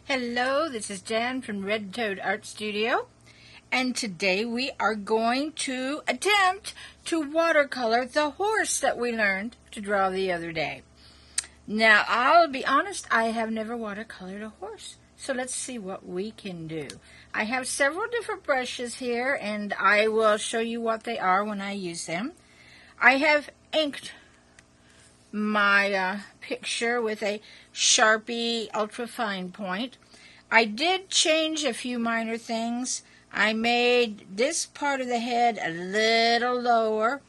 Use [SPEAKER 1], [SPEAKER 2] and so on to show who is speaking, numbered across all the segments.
[SPEAKER 1] Hello, this is Jan from Red Toad Art Studio, and today we are going to attempt to watercolor the horse that we learned to draw the other day. Now, I'll be honest, I have never watercolored a horse, so let's see what we can do. I have several different brushes here, and I will show you what they are when I use them. I have inked my picture with a Sharpie ultra fine point. I did change a few minor things. I made this part of the head a little lower,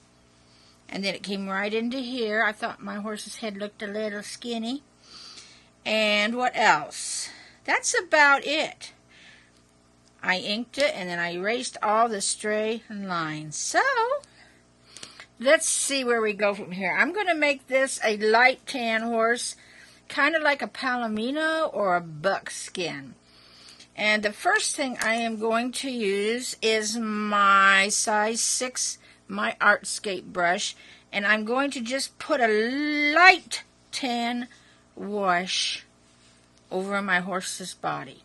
[SPEAKER 1] and then it came right into here. I thought my horse's head looked a little skinny. And what else? That's about it. I inked it and then I erased all the stray lines. So let's see where we go from here. I'm going to make this a light tan horse, kind of like a palomino or a buckskin. And the first thing I am going to use is my size 6, my Artscape brush. And I'm going to just put a light tan wash over my horse's body.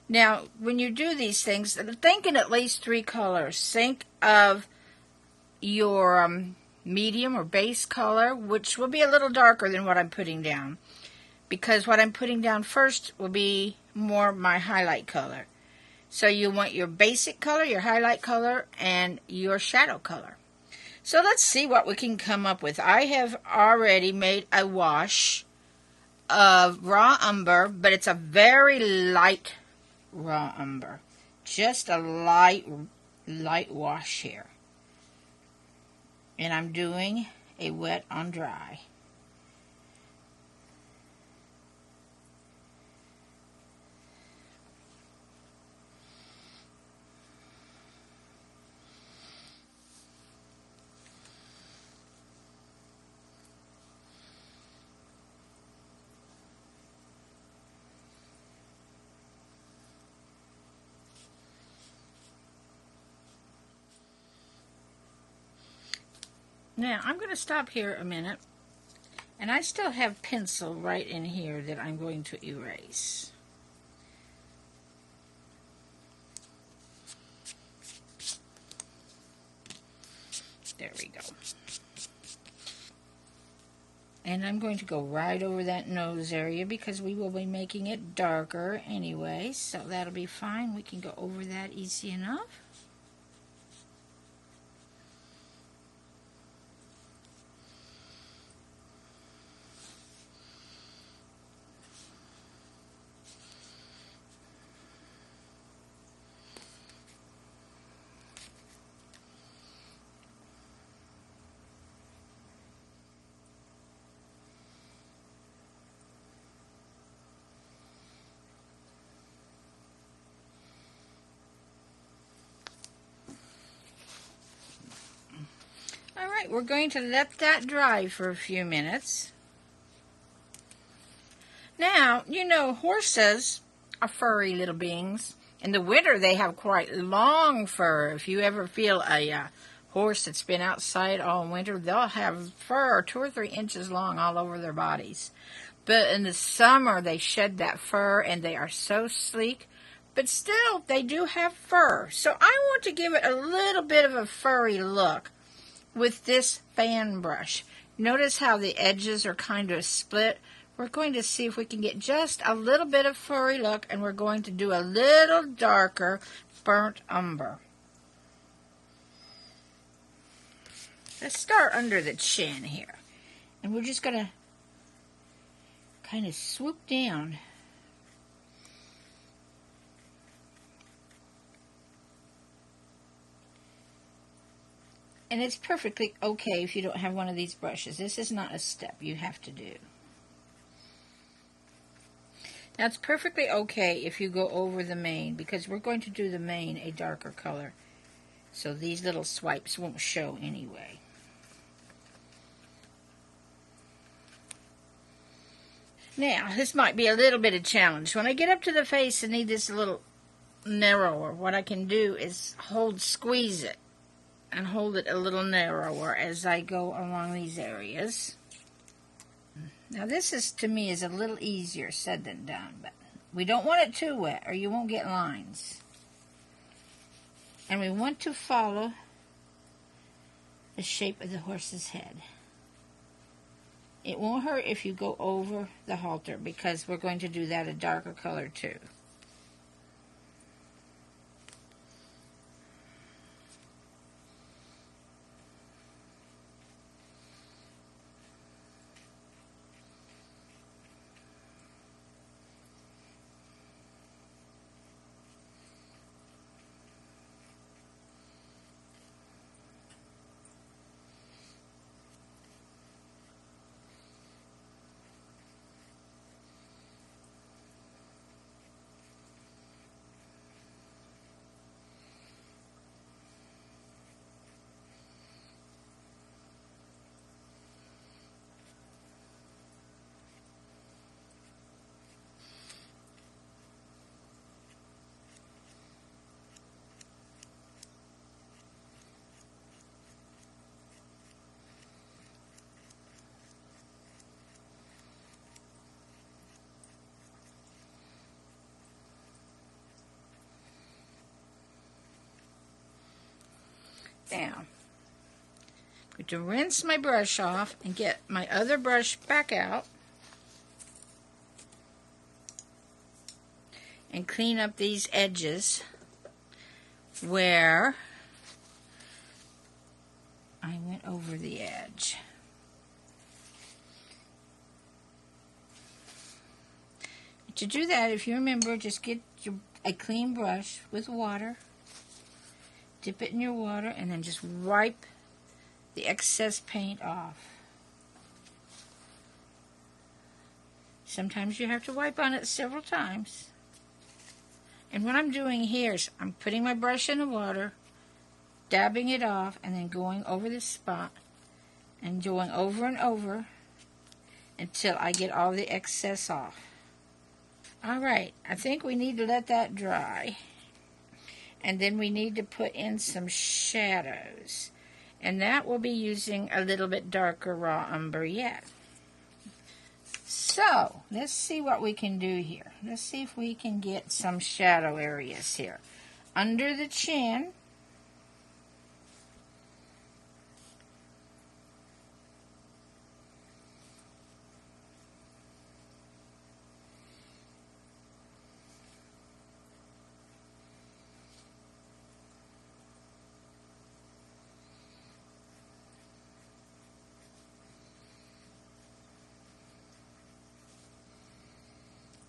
[SPEAKER 1] Now, when you do these things, think in at least 3 colors. Think of your medium or base color, which will be a little darker than what I'm putting down, because what I'm putting down first will be more my highlight color. So you want your basic color, your highlight color, and your shadow color. So let's see what we can come up with. I have already made a wash of raw umber, but it's a very light raw umber. Just a light wash here. And I'm doing a wet on dry. Now, I'm going to stop here a minute, and I still have pencil right in here that I'm going to erase. There we go. And I'm going to go right over that nose area because we will be making it darker anyway, so that'll be fine. We can go over that easy enough. Alright, we're going to let that dry for a few minutes. Now, you know, horses are furry little beings. In the winter, they have quite long fur. If you ever feel a horse that's been outside all winter, they'll have fur 2 or 3 inches long all over their bodies. But in the summer, they shed that fur, and they are so sleek. But still, they do have fur. So I want to give it a little bit of a furry look with this fan brush. Notice how the edges are kind of split. We're going to see if we can get just a little bit of furry look, and we're going to do a little darker burnt umber. Let's start under the chin here, and we're just going to kind of swoop down. And it's perfectly okay if you don't have one of these brushes. This is not a step you have to do. Now, it's perfectly okay if you go over the mane, because we're going to do the mane a darker color. So these little swipes won't show anyway. Now, this might be a little bit of a challenge. When I get up to the face and need this a little narrower, what I can do is squeeze it and hold it a little narrower as I go along these areas. Now this is, to me, is a little easier said than done, but We don't want it too wet or you won't get lines. And we want to follow the shape of the horse's head. It won't hurt if you go over the halter because we're going to do that a darker color too. Now, I'm going to rinse my brush off and get my other brush back out and clean up these edges where I went over the edge. To do that, if you remember, just get a clean brush with water. Dip it in your water and then just wipe the excess paint off. Sometimes you have to wipe on it several times. And what I'm doing here is I'm putting my brush in the water, dabbing it off, and then going over this spot and going over and over until I get all the excess off. Alright, I think we need to let that dry. And then we need to put in some shadows. And that will be using a little bit darker raw umber yet. So, let's see what we can do here. Let's see if we can get some shadow areas here. Under the chin.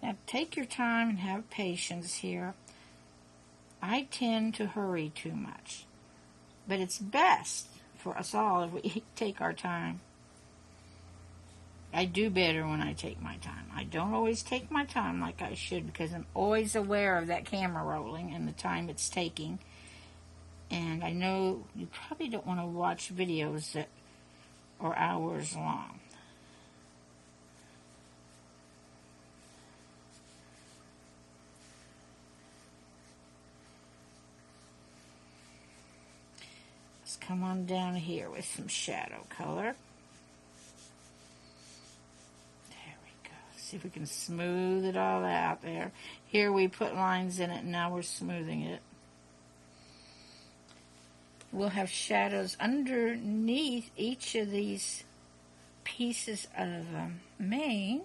[SPEAKER 1] Now take your time and have patience here. I tend to hurry too much, but it's best for us all if we take our time. I do better when I take my time. I don't always take my time like I should because I'm always aware of that camera rolling and the time it's taking. And I know you probably don't want to watch videos that are hours long. Come on down here with some shadow color. There we go. See if we can smooth it all out there. Here we put lines in it and now we're smoothing it. We'll have shadows underneath each of these pieces of mane.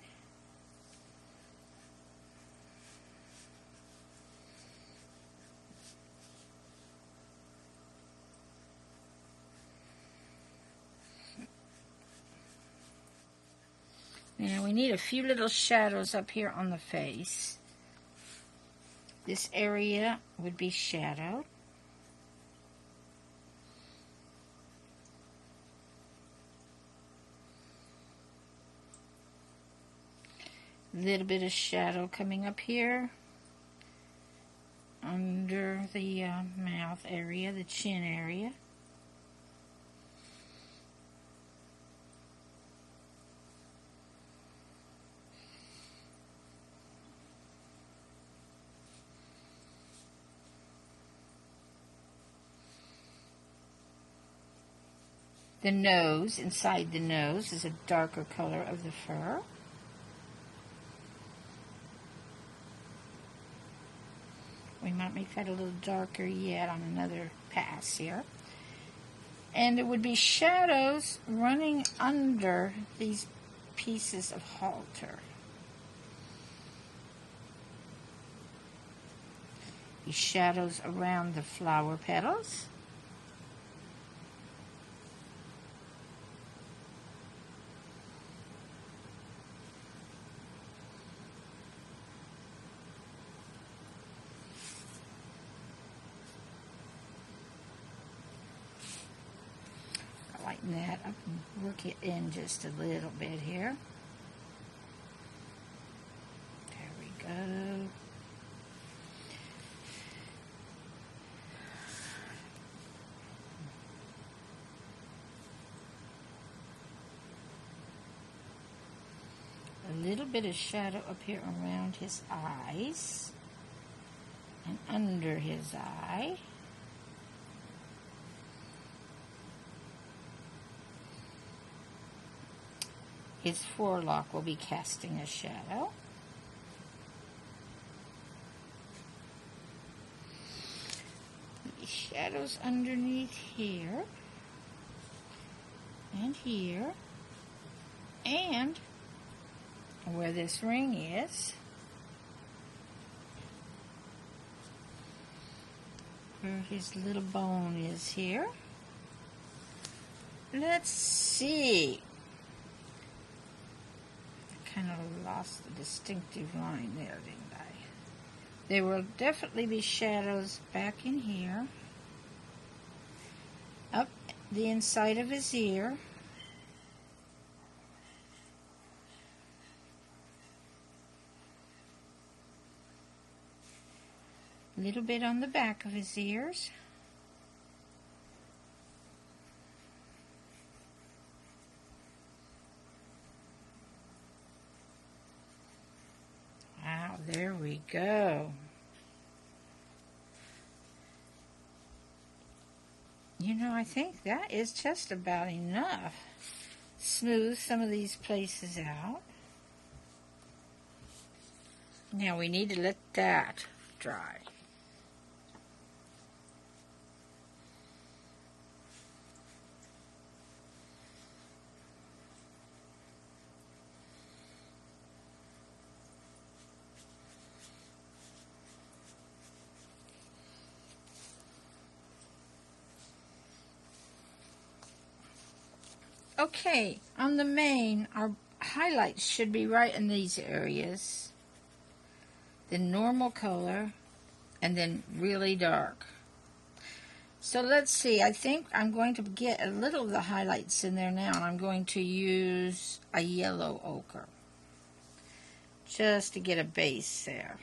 [SPEAKER 1] Now we need a few little shadows up here on the face. This area would be shadowed. A little bit of shadow coming up here under the mouth area, the chin area. The nose, inside the nose, is a darker color of the fur. We might make that a little darker yet on another pass here. And it would be shadows running under these pieces of halter. These shadows around the flower petals. Lighten that up and work it in just a little bit here. There we go. A little bit of shadow up here around his eyes and under his eye. His forelock will be casting a shadow. Shadows underneath here and here and where this ring is, where his little bone is here. Let's see. Kind of lost the distinctive line there, didn't I? There will definitely be shadows back in here, up the inside of his ear, a little bit on the back of his ears. Wow, there we go. You know, I think that is just about enough. Smooth some of these places out. Now we need to let that dry. Okay, on the mane, our highlights should be right in these areas. Then normal color, and then really dark. So let's see, I think I'm going to get a little of the highlights in there now. I'm going to use a yellow ochre, just to get a base there.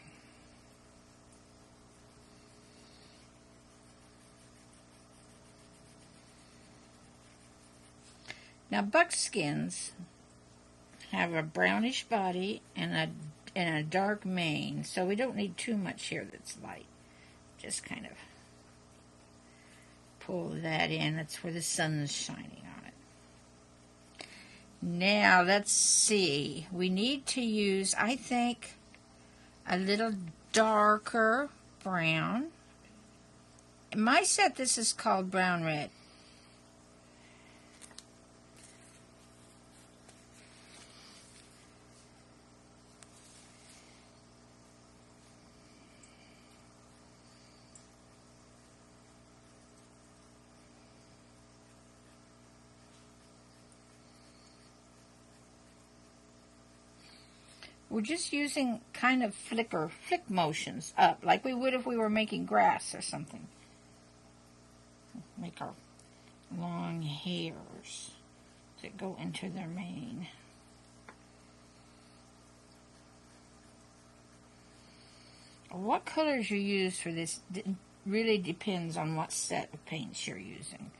[SPEAKER 1] Now, buckskins have a brownish body and a dark mane, so we don't need too much here that's light. Just kind of pull that in. That's where the sun's shining on it. Now, let's see. We need to use, I think, a little darker brown. In my set, this is called brown red. We're just using kind of flick motions up, like we would if we were making grass or something. Make our long hairs that go into their mane. What colors you use for this really depends on what set of paints you're using.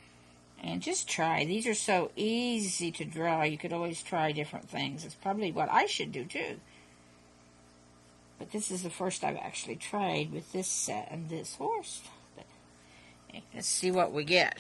[SPEAKER 1] And just try. These are so easy to draw. You could always try different things. It's probably what I should do too. But this is the first I've actually tried with this set and this horse. But, hey, let's see what we get.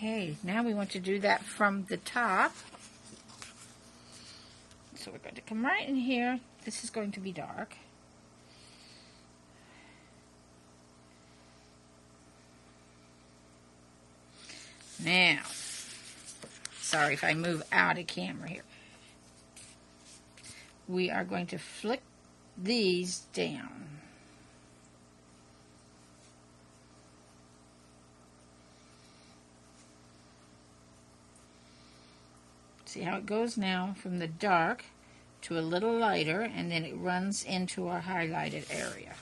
[SPEAKER 1] Okay, now we want to do that from the top. So we're going to come right in here. This is going to be dark. Now, sorry if I move out of camera here. We are going to flick these down. See how it goes now from the dark to a little lighter, and then it runs into our highlighted area.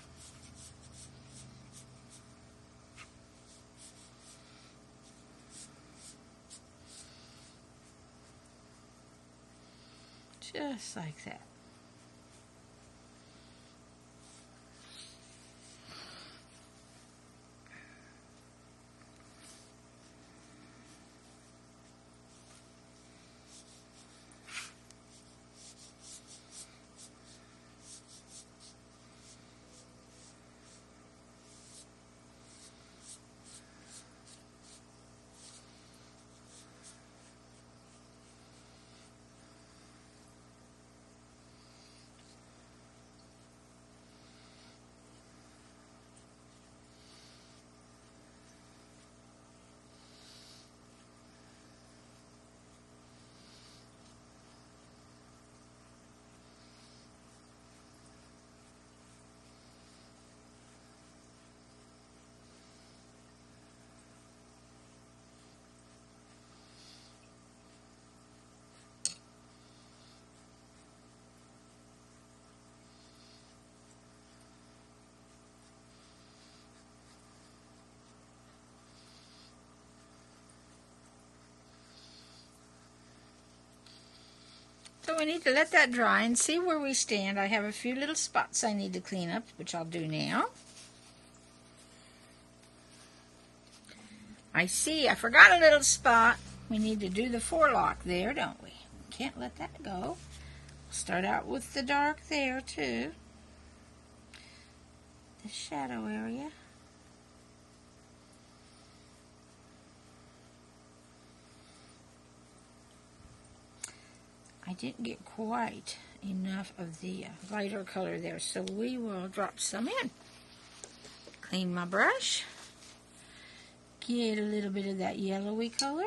[SPEAKER 1] Just like that. So we need to let that dry and see where we stand. I have a few little spots I need to clean up, which I'll do now. I see, I forgot a little spot. We need to do the forelock there, don't we? Can't let that go. Start out with the dark there, too. The shadow area. I didn't get quite enough of the lighter color there, so we will drop some in. Clean my brush. Get a little bit of that yellowy color.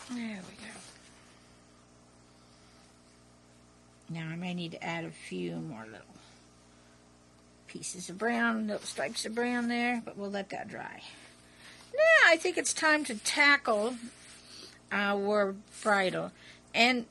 [SPEAKER 1] There we go. Now I may need to add a few more little pieces of brown, little stripes of brown there, but we'll let that dry. Now I think it's time to tackle our bridle. And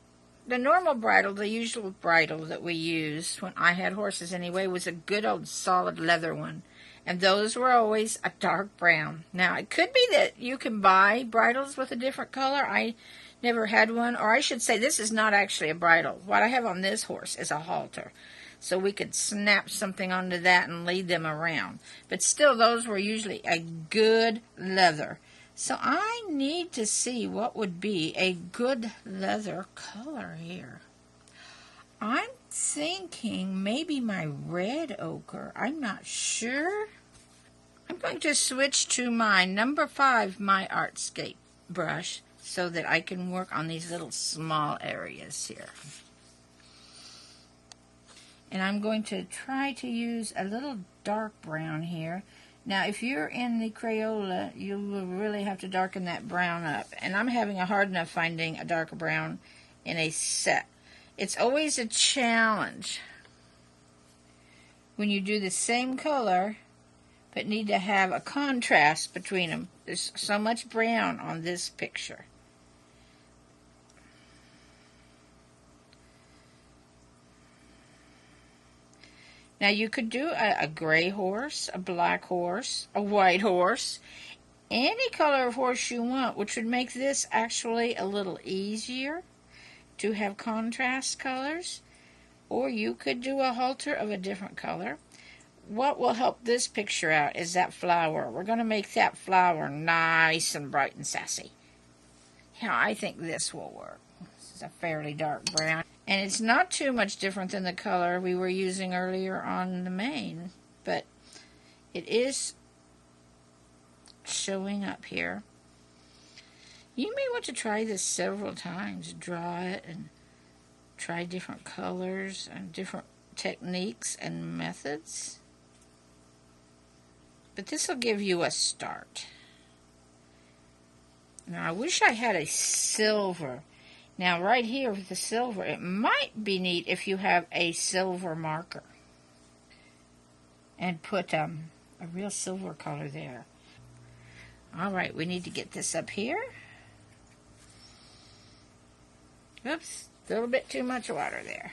[SPEAKER 1] the normal bridle, the usual bridle that we used when I had horses anyway, was a good old solid leather one. And those were always a dark brown. Now it could be that you can buy bridles with a different color. I never had one, or I should say this is not actually a bridle. What I have on this horse is a halter. So we could snap something onto that and lead them around. But still, those were usually a good leather. So I need to see what would be a good leather color here. I'm thinking maybe my red ochre. I'm not sure. I'm going to switch to my number 5, my Artscape brush, so that I can work on these little small areas here. And I'm going to try to use a little dark brown here. Now, if you're in the Crayola, you will really have to darken that brown up. And I'm having a hard enough finding a darker brown in a set. It's always a challenge when you do the same color, but need to have a contrast between them. There's so much brown on this picture. Now you could do a gray horse, a black horse, a white horse, any color of horse you want, which would make this actually a little easier to have contrast colors. Or you could do a halter of a different color. What will help this picture out is that flower. We're going to make that flower nice and bright and sassy. Now I think this will work. This is a fairly dark brown. And it's not too much different than the color we were using earlier on the mane, but it is showing up here. You may want to try this several times. Draw it and try different colors and different techniques and methods. But this will give you a start. Now, I wish I had a silver. Now, right here with the silver, it might be neat if you have a silver marker and put a real silver color there. All right, we need to get this up here. Oops, a little bit too much water there.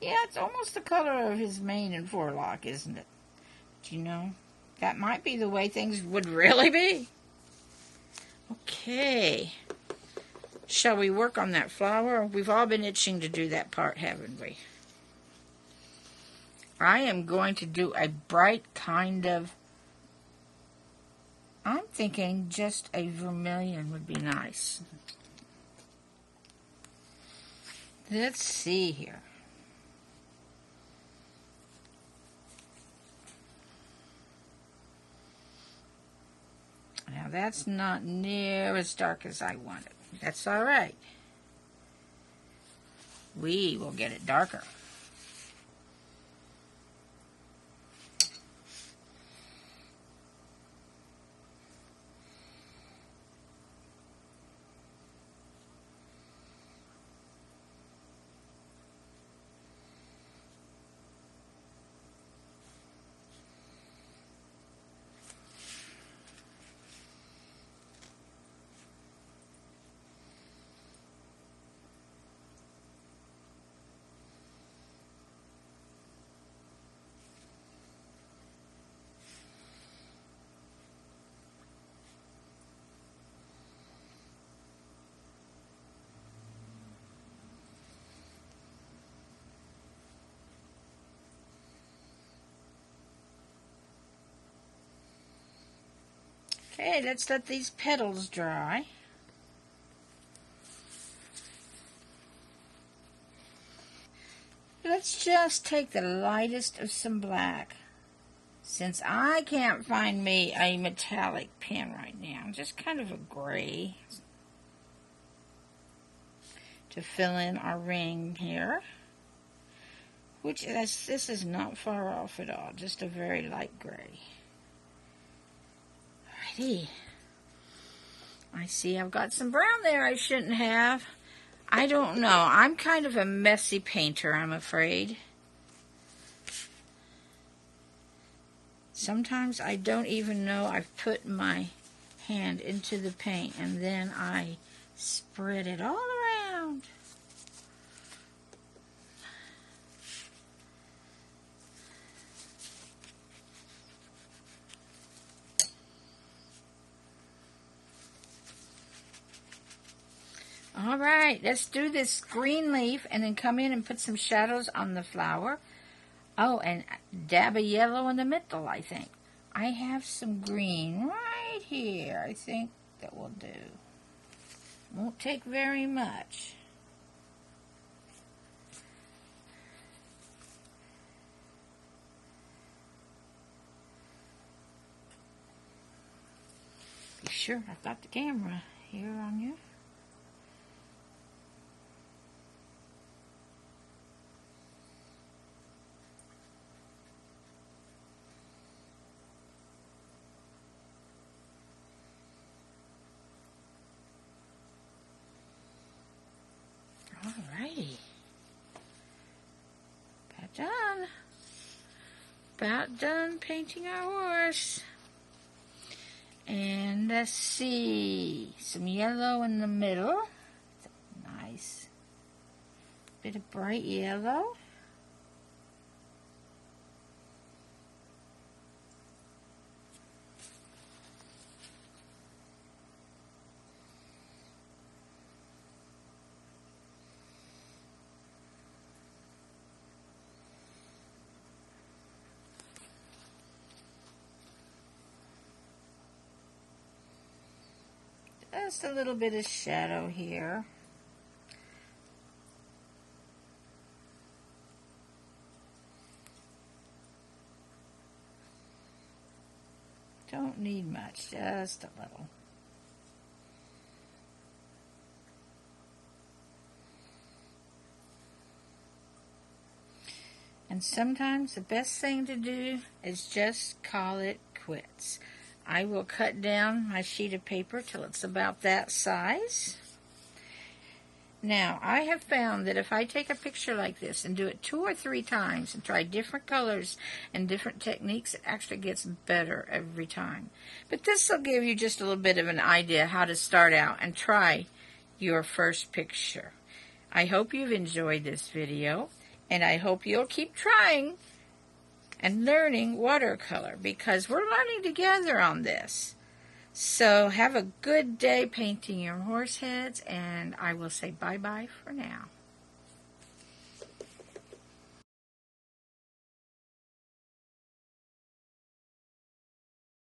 [SPEAKER 1] Yeah, it's almost the color of his mane and forelock, isn't it? But you know, that might be the way things would really be. Okay. Shall we work on that flower? We've all been itching to do that part, haven't we? I am going to do a bright kind of, I'm thinking just a vermilion would be nice. Let's see here. Now that's not near as dark as I want it. That's all right. We will get it darker. Okay, let's let these petals dry. Let's just take the lightest of some black. Since I can't find me a metallic pen right now, just kind of a gray to fill in our ring here. Which this is not far off at all, just a very light gray. Alrighty. I see I've got some brown there I shouldn't have. I don't know. I'm kind of a messy painter, I'm afraid. Sometimes I don't even know I've put my hand into the paint, and then I spread it all around. All right, let's do this green leaf and then come in and put some shadows on the flower. Oh, and dab a yellow in the middle, I think. I have some green right here. I think that will do. Won't take very much. Be sure I've got the camera here on you. Alrighty. About done. About done painting our horse. And let's see. Some yellow in the middle. Nice. Bit of bright yellow. just a little bit of shadow here. Don't need much, just a little. And sometimes the best thing to do is just call it quits. I will cut down my sheet of paper till it's about that size. Now, I have found that if I take a picture like this and do it 2 or 3 times and try different colors and different techniques, it actually gets better every time. But this will give you just a little bit of an idea how to start out and try your first picture. I hope you've enjoyed this video, and I hope you'll keep trying and learning watercolor, because we're learning together on this. So have a good day painting your horse heads, and I will say bye-bye for now.